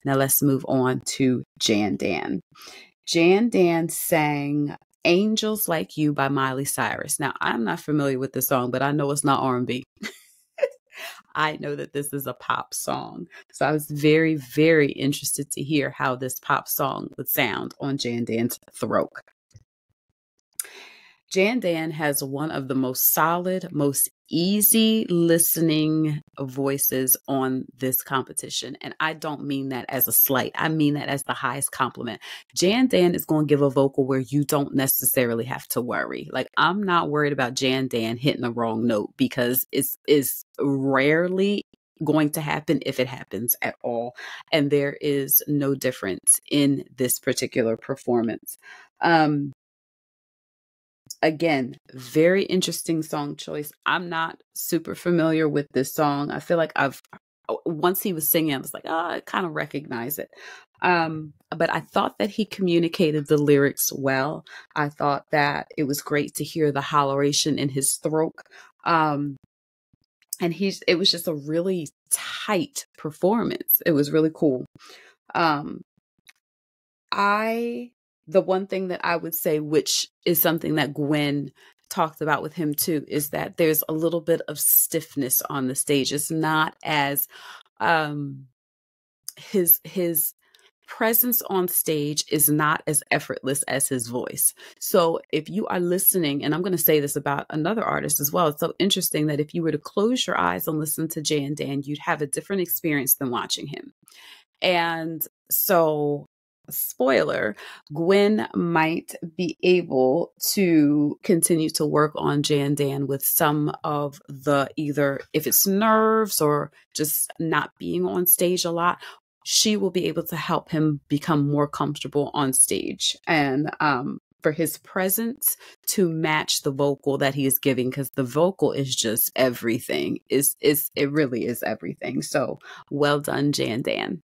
Now let's move on to Jan Dan. Jan Dan sang Angels Like You by Miley Cyrus. Now, I'm not familiar with this song, but I know it's not R&B. I know that this is a pop song. So I was very, very interested to hear how this pop song would sound on Jan Dan's throat. Jan Dan has one of the most solid, most easy listening voices on this competition. And I don't mean that as a slight. I mean that as the highest compliment. Jan Dan is going to give a vocal where you don't necessarily have to worry. Like, I'm not worried about Jan Dan hitting the wrong note, because it's rarely going to happen, if it happens at all. And there is no difference in this particular performance. Again, very interesting song choice. I'm not super familiar with this song. I feel like once he was singing, I was like, oh, I kind of recognize it. But I thought that he communicated the lyrics well. I thought that it was great to hear the holleration in his throat. And it was just a really tight performance. It was really cool. The one thing that I would say, which is something that Gwen talked about with him too, is that there's a little bit of stiffness on the stage. It's not as, his presence on stage is not as effortless as his voice. So if you are listening, and I'm going to say this about another artist as well, it's so interesting that if you were to close your eyes and listen to Jan Dan, you'd have a different experience than watching him. And so, spoiler, Gwen might be able to continue to work on Jan Dan with some of the, either if it's nerves or just not being on stage a lot, she will be able to help him become more comfortable on stage, and for his presence to match the vocal that he is giving, because the vocal is just everything. It really is everything. So well done, Jan Dan.